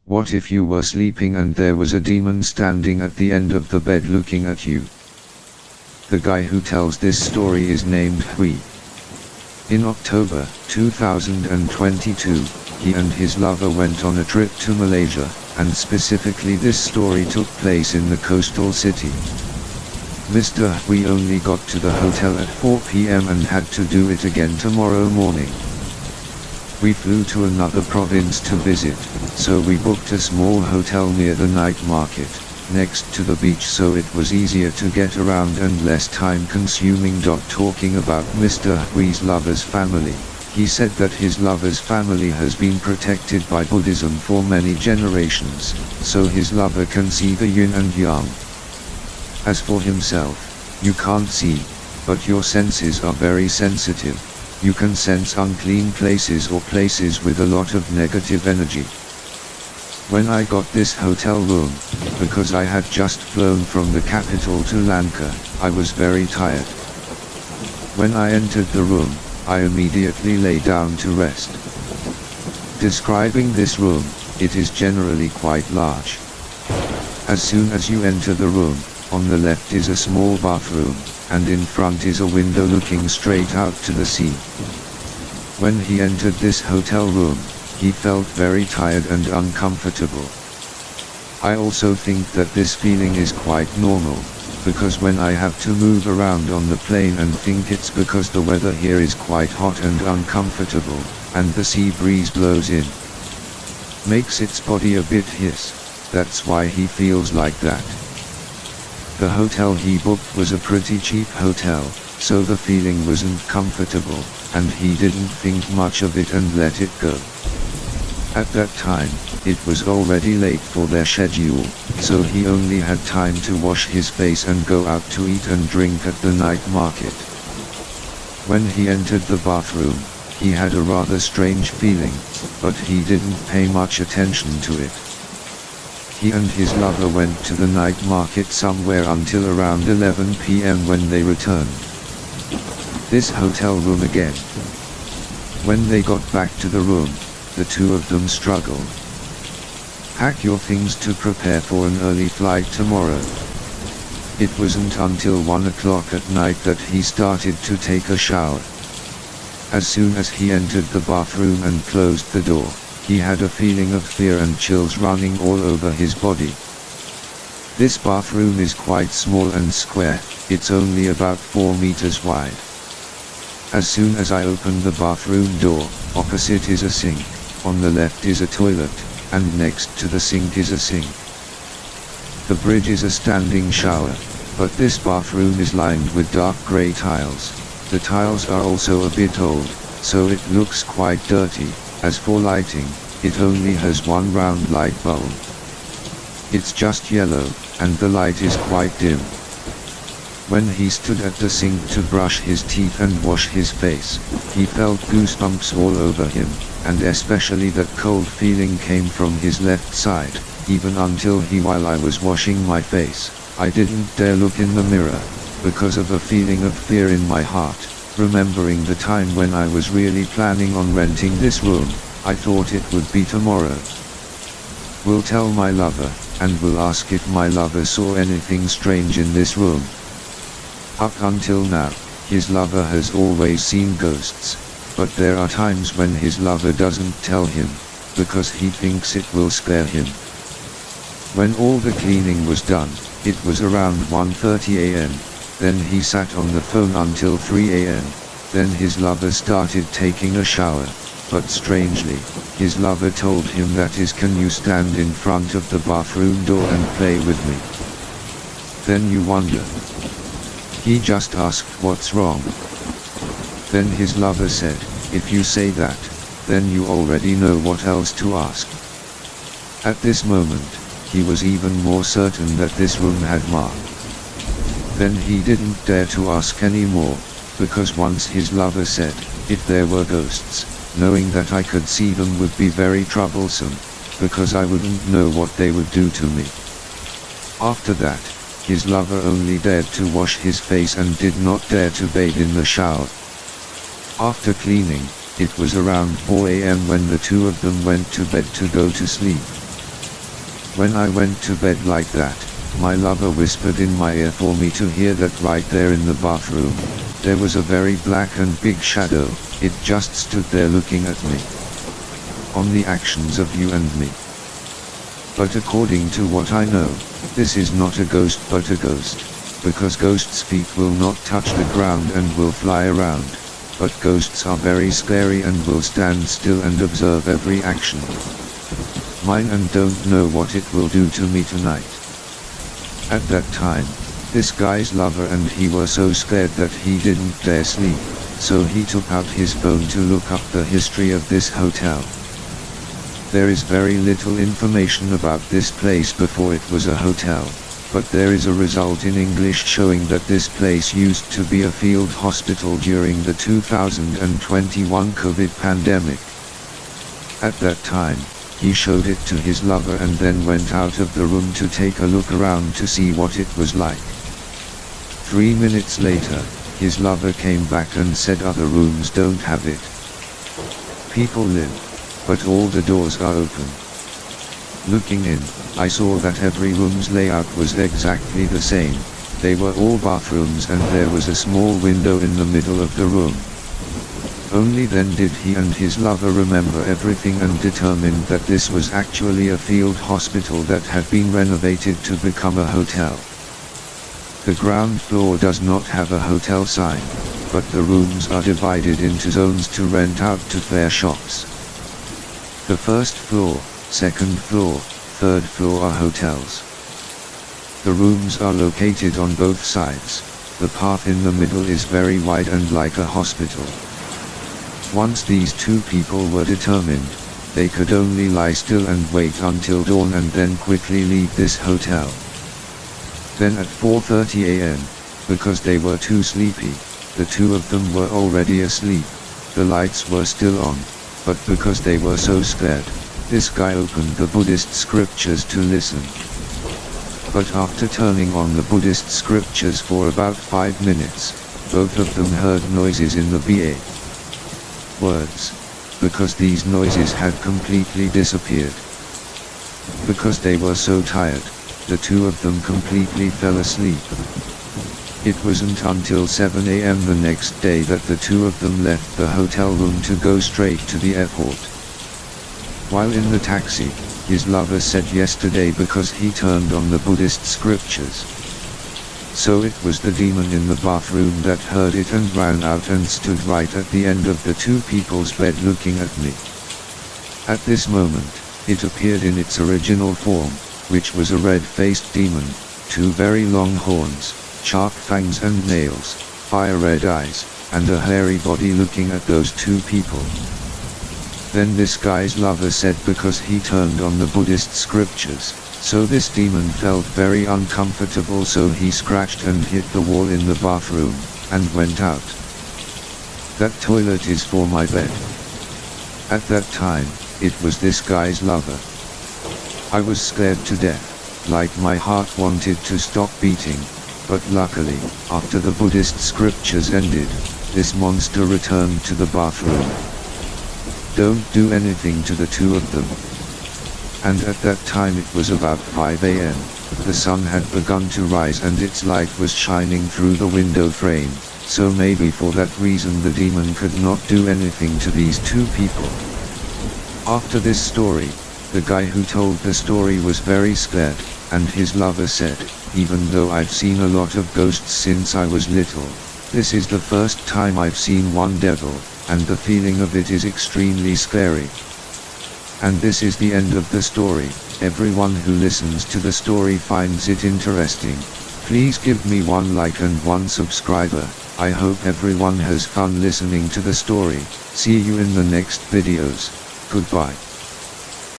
What if you were sleeping and there was a demon standing at the end of the bed looking at you? The guy who tells this story is named Hui. In October 2022, he and his lover went on a trip to Malaysia, and specifically this story took place in the coastal city. Mr. Hui only got to the hotel at 4 p.m. and had to do it again tomorrow morning. We flew to another province to visit, so we booked a small hotel near the night market, next to the beach, so it was easier to get around and less time consuming. Talking about Mr. Hui's lover's family, he said that his lover's family has been protected by Buddhism for many generations, so his lover can see the yin and yang. As for himself, you can't see, but your senses are very sensitive. You can sense unclean places or places with a lot of negative energy. When I got this hotel room, because I had just flown from the capital to Lanka, I was very tired. When I entered the room, I immediately lay down to rest. Describing this room, it is generally quite large. As soon as you enter the room, on the left is a small bathroom, and in front is a window looking straight out to the sea. When he entered this hotel room, he felt very tired and uncomfortable. I also think that this feeling is quite normal, because when I have to move around on the plane and think it's because the weather here is quite hot and uncomfortable, and the sea breeze blows in. Makes its body a bit hiss, that's why he feels like that. The hotel he booked was a pretty cheap hotel, so the feeling wasn't comfortable, and he didn't think much of it and let it go. At that time, it was already late for their schedule, so he only had time to wash his face and go out to eat and drink at the night market. When he entered the bathroom, he had a rather strange feeling, but he didn't pay much attention to it. He and his lover went to the night market somewhere until around 11 p.m. when they returned. This hotel room again. When they got back to the room, the two of them struggled. Pack your things to prepare for an early flight tomorrow. It wasn't until 1 o'clock at night that he started to take a shower. As soon as he entered the bathroom and closed the door, he had a feeling of fear and chills running all over his body. This bathroom is quite small and square, it's only about 4 meters wide. As soon as I opened the bathroom door, opposite is a sink, on the left is a toilet, and next to the sink is a sink. The bridge is a standing shower, but this bathroom is lined with dark grey tiles. The tiles are also a bit old, so it looks quite dirty. As for lighting, it only has one round light bulb. It's just yellow, and the light is quite dim. When he stood at the sink to brush his teeth and wash his face, he felt goosebumps all over him, and especially that cold feeling came from his left side, even until while I was washing my face, I didn't dare look in the mirror, because of a feeling of fear in my heart. Remembering the time when I was really planning on renting this room, I thought it would be tomorrow. Will tell my lover, and will ask if my lover saw anything strange in this room. Up until now, his lover has always seen ghosts, but there are times when his lover doesn't tell him, because he thinks it will scare him. When all the cleaning was done, it was around 1:30 a.m. Then he sat on the phone until 3 a.m. Then his lover started taking a shower, but strangely, his lover told him that can you stand in front of the bathroom door and play with me? Then you wonder. He just asked what's wrong. Then his lover said, if you say that, then you already know what else to ask. At this moment, he was even more certain that this room had marked. Then he didn't dare to ask any more, because once his lover said, if there were ghosts, knowing that I could see them would be very troublesome, because I wouldn't know what they would do to me. After that, his lover only dared to wash his face and did not dare to bathe in the shower. After cleaning, it was around 4 a.m. when the two of them went to bed to go to sleep. When I went to bed like that, my lover whispered in my ear for me to hear that right there in the bathroom, there was a very black and big shadow. It just stood there looking at me. On the actions of you and me. But according to what I know, this is not a ghost but a ghost, because ghosts' feet will not touch the ground and will fly around, but ghosts are very scary and will stand still and observe every action. Mine, and don't know what it will do to me tonight. At that time, this guy's lover and he were so scared that he didn't dare sleep, so he took out his phone to look up the history of this hotel. There is very little information about this place before it was a hotel, but there is a result in English showing that this place used to be a field hospital during the 2021 COVID pandemic. At that time, he showed it to his lover and then went out of the room to take a look around to see what it was like. 3 minutes later, his lover came back and said other rooms don't have it. People live, but all the doors are open. Looking in, I saw that every room's layout was exactly the same. They were all bathrooms and there was a small window in the middle of the room. Only then did he and his lover remember everything and determined that this was actually a field hospital that had been renovated to become a hotel. The ground floor does not have a hotel sign, but the rooms are divided into zones to rent out to fair shops. The first floor, second floor, third floor are hotels. The rooms are located on both sides. The path in the middle is very wide and like a hospital. Once these two people were determined, they could only lie still and wait until dawn and then quickly leave this hotel. Then at 4:30 a.m., because they were too sleepy, the two of them were already asleep. The lights were still on, but because they were so scared, this guy opened the Buddhist scriptures to listen. But after turning on the Buddhist scriptures for about 5 minutes, both of them heard noises in the BA words, because these noises had completely disappeared. Because they were so tired, the two of them completely fell asleep. It wasn't until 7 a.m. the next day that the two of them left the hotel room to go straight to the airport. While in the taxi, his lover said yesterday because he turned on the Buddhist scriptures. So it was the demon in the bathroom that heard it and ran out and stood right at the end of the two people's bed looking at me. At this moment, it appeared in its original form, which was a red-faced demon, two very long horns, sharp fangs and nails, fire-red eyes, and a hairy body looking at those two people. Then this guy's lover said because he turned on the Buddhist scriptures, so this demon felt very uncomfortable, so he scratched and hit the wall in the bathroom, and went out. That toilet is for my bed. At that time, it was this guy's lover. I was scared to death, like my heart wanted to stop beating, but luckily, after the Buddhist scriptures ended, this monster returned to the bathroom. Don't do anything to the two of them. And at that time it was about 5 a.m. The sun had begun to rise and its light was shining through the window frame, so maybe for that reason the demon could not do anything to these two people. After this story, the guy who told the story was very scared, and his lover said, even though I've seen a lot of ghosts since I was little, this is the first time I've seen one devil, and the feeling of it is extremely scary. And this is the end of the story. Everyone who listens to the story finds it interesting. Please give me 1 like and 1 subscriber. I hope everyone has fun listening to the story. See you in the next videos. Goodbye.